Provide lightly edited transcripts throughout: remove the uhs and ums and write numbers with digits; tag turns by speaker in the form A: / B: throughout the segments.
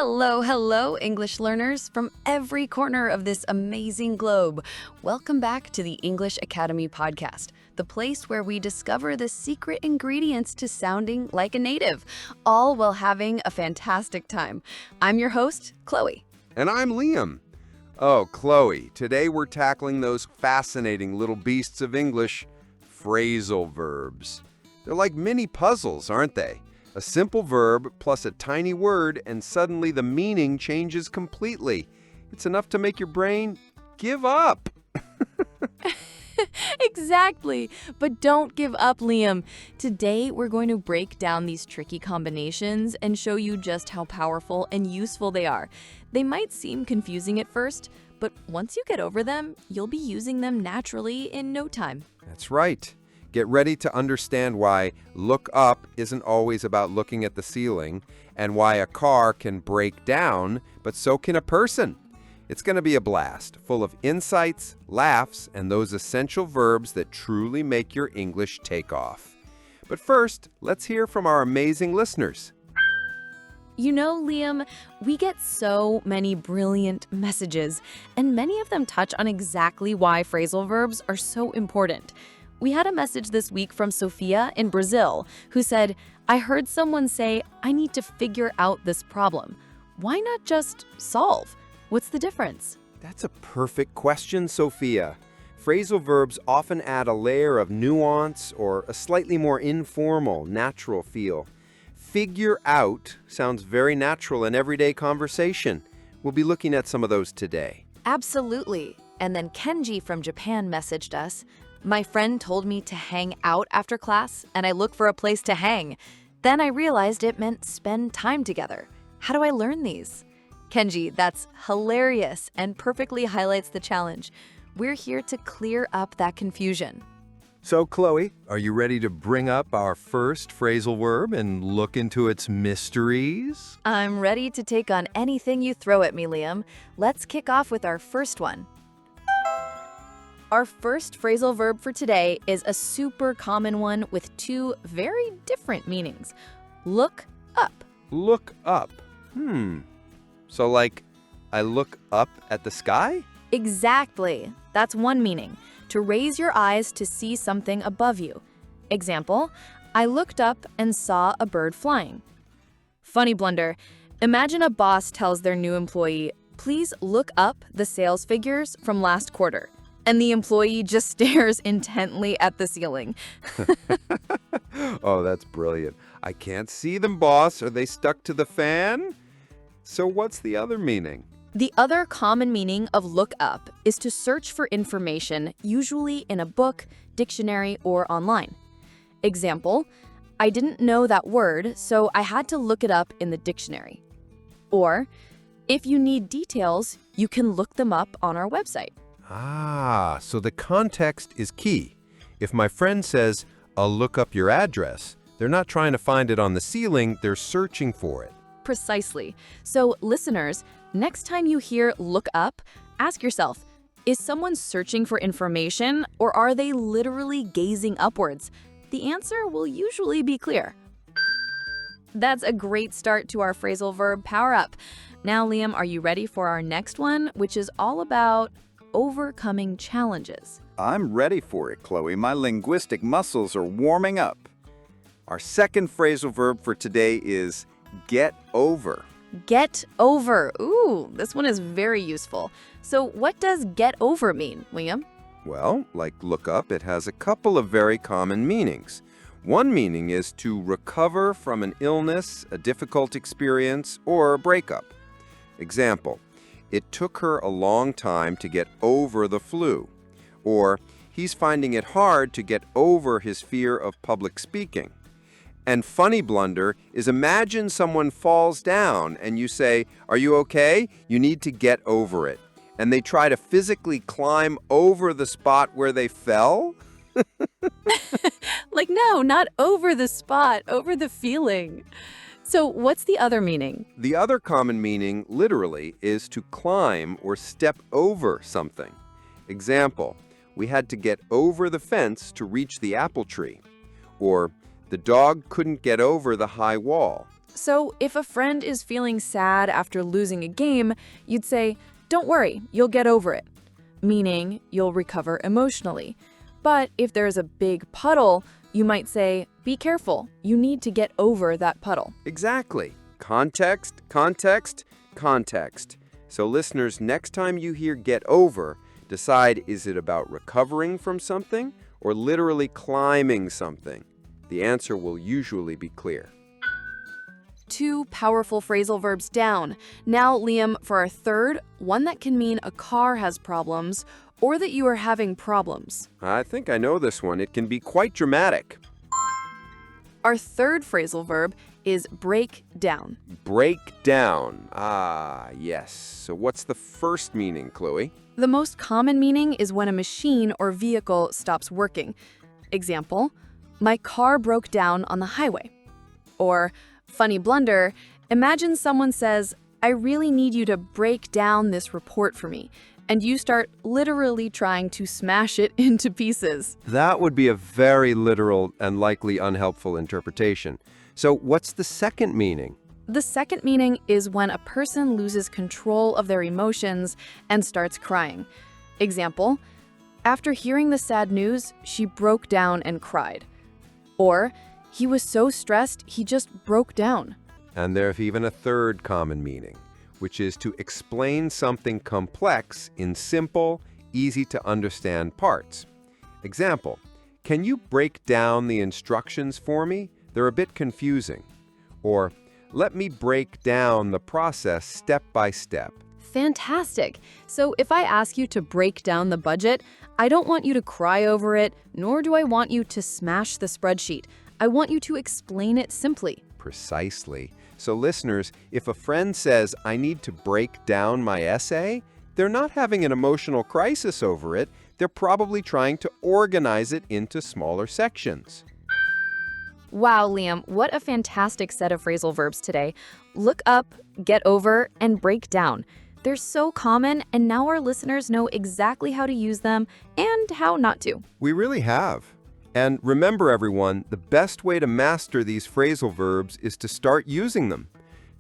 A: Hello, hello, English learners from every corner of this amazing globe. Welcome back to the English Academy podcast, the place where we discover the secret ingredients to sounding like a native, all while having a fantastic time. I'm your host, Chloe.
B: And I'm Liam. Oh, Chloe, today we're tackling those fascinating little beasts of English, phrasal verbs. They're like mini puzzles, aren't they? A simple verb plus a tiny word, and suddenly the meaning changes completely. It's enough to make your brain give up.
C: Exactly. But don't give up, Liam. Today, we're going to break down these tricky combinations and show you just how powerful and useful they are. They might seem confusing at first, but once you get over them, you'll be using them naturally in no time.
B: That's right. Get ready to understand why look up isn't always about looking at the ceiling, and why a car can break down, but so can a person. It's going to be a blast, full of insights, laughs, and those essential verbs that truly make your English take off. But first, let's hear from our amazing listeners.
C: You know, Liam, we get so many brilliant messages, and many of them touch on exactly why phrasal verbs are so important. We had a message this week from Sofia in Brazil who said, I heard someone say, I need to figure out this problem. Why not just solve? What's the difference?
B: That's a perfect question, Sophia. Phrasal verbs often add a layer of nuance or a slightly more informal, natural feel. Figure out sounds very natural in everyday conversation. We'll be looking at some of those today.
C: Absolutely. And then Kenji from Japan messaged us, my friend told me to hang out after class, and I looked for a place to hang. Then I realized it meant spend time together. How do I learn these? Kenji, that's hilarious and perfectly highlights the challenge. We're here to clear up that confusion.
B: So, Chloe, are you ready to bring up our first phrasal verb and look into its mysteries?
C: I'm ready to take on anything you throw at me, Liam. Let's kick off with our first one. Our first phrasal verb for today is a super common one with two very different meanings. Look up.
B: Look up. So like, I look up at the sky?
C: Exactly. That's one meaning. To raise your eyes to see something above you. Example, I looked up and saw a bird flying. Funny blunder. Imagine a boss tells their new employee, please look up the sales figures from last quarter. And the employee just stares intently at the ceiling.
B: Oh, that's brilliant. I can't see them, boss. Are they stuck to the fan? So what's the other meaning?
C: The other common meaning of look up is to search for information, usually in a book, dictionary, or online. Example, I didn't know that word, so I had to look it up in the dictionary. Or, if you need details, you can look them up on our website.
B: Ah, so the context is key. If my friend says, I'll look up your address, they're not trying to find it on the ceiling, they're searching for it.
C: Precisely. So, listeners, next time you hear look up, ask yourself, is someone searching for information or are they literally gazing upwards? The answer will usually be clear. That's a great start to our phrasal verb power up. Now, Liam, are you ready for our next one, which is all about overcoming challenges?
D: I'm ready for it, Chloe. My linguistic muscles are warming up. Our second phrasal verb for today is get over.
C: Get over. Ooh, this one is very useful. So what does get over mean, Liam?
B: Well, like look up, it has a couple of very common meanings. One meaning is to recover from an illness, a difficult experience, or a breakup. Example, it took her a long time to get over the flu. Or, he's finding it hard to get over his fear of public speaking. And funny blunder is imagine someone falls down and you say, are you okay? You need to get over it. And they try to physically climb over the spot where they fell?
C: Like, no, not over the spot, over the feeling. So what's the other meaning?
B: The other common meaning, literally, is to climb or step over something. Example, we had to get over the fence to reach the apple tree. Or, the dog couldn't get over the high wall.
C: So if a friend is feeling sad after losing a game, you'd say, "Don't worry, you'll get over it," meaning you'll recover emotionally. But if there's a big puddle, you might say, "Be careful, you need to get over that puddle."
B: Exactly. Context, context, context. So listeners, next time you hear get over, decide, is it about recovering from something or literally climbing something? The answer will usually be clear.
C: 2 powerful phrasal verbs down. Now, Liam, for our third, one that can mean a car has problems or that you are having problems.
B: I think I know this one. It can be quite dramatic.
C: Our third phrasal verb is break down.
B: Break down. Ah, yes. So what's the first meaning, Chloe?
C: The most common meaning is when a machine or vehicle stops working. Example, my car broke down on the highway. Or, funny blunder, imagine someone says, "I really need you to break down this report for me," and you start literally trying to smash it into pieces.
B: That would be a very literal and likely unhelpful interpretation. So what's the second meaning?
C: The second meaning is when a person loses control of their emotions and starts crying. Example, after hearing the sad news, she broke down and cried. Or, he was so stressed, he just broke down.
B: And there's even a third common meaning, which is to explain something complex in simple, easy-to-understand parts. Example, can you break down the instructions for me? They're a bit confusing. Or, let me break down the process step by step.
C: Fantastic! So if I ask you to break down the budget, I don't want you to cry over it, nor do I want you to smash the spreadsheet. I want you to explain it simply.
B: Precisely. So listeners, if a friend says, I need to break down my essay, they're not having an emotional crisis over it. They're probably trying to organize it into smaller sections.
C: Wow, Liam, what a fantastic set of phrasal verbs today. Look up, get over, and break down. They're so common, and now our listeners know exactly how to use them and how not to.
B: We really have. And remember, everyone, the best way to master these phrasal verbs is to start using them.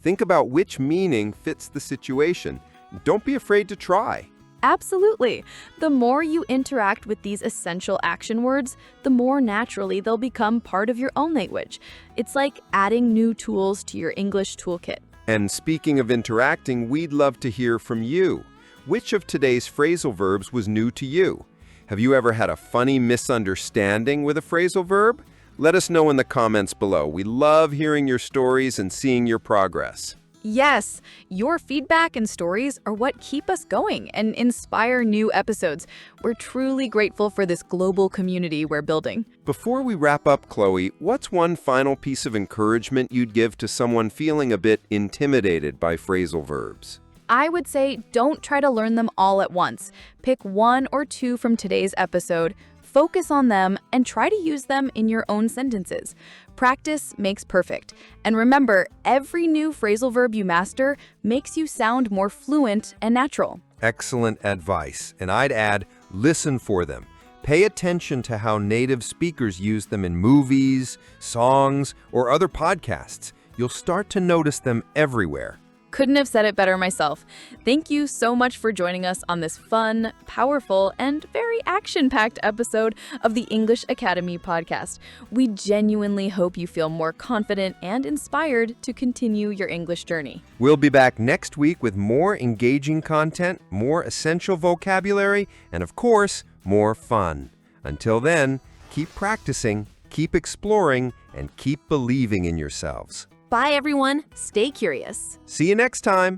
B: Think about which meaning fits the situation. Don't be afraid to try.
C: Absolutely. The more you interact with these essential action words, the more naturally they'll become part of your own language. It's like adding new tools to your English toolkit.
B: And speaking of interacting, we'd love to hear from you. Which of today's phrasal verbs was new to you? Have you ever had a funny misunderstanding with a phrasal verb? Let us know in the comments below. We love hearing your stories and seeing your progress.
C: Yes, your feedback and stories are what keep us going and inspire new episodes. We're truly grateful for this global community we're building.
B: Before we wrap up, Chloe, what's one final piece of encouragement you'd give to someone feeling a bit intimidated by phrasal verbs?
C: I would say don't try to learn them all at once. Pick 1 or 2 from today's episode, focus on them, and try to use them in your own sentences. Practice makes perfect. And remember, every new phrasal verb you master makes you sound more fluent and natural.
B: Excellent advice. And I'd add, listen for them. Pay attention to how native speakers use them in movies, songs, or other podcasts. You'll start to notice them everywhere.
C: Couldn't have said it better myself. Thank you so much for joining us on this fun, powerful, and very action-packed episode of the English Academy podcast. We genuinely hope you feel more confident and inspired to continue your English journey.
B: We'll be back next week with more engaging content, more essential vocabulary, and of course, more fun. Until then, keep practicing, keep exploring, and keep believing in yourselves.
C: Bye, everyone. Stay curious.
B: See you next time.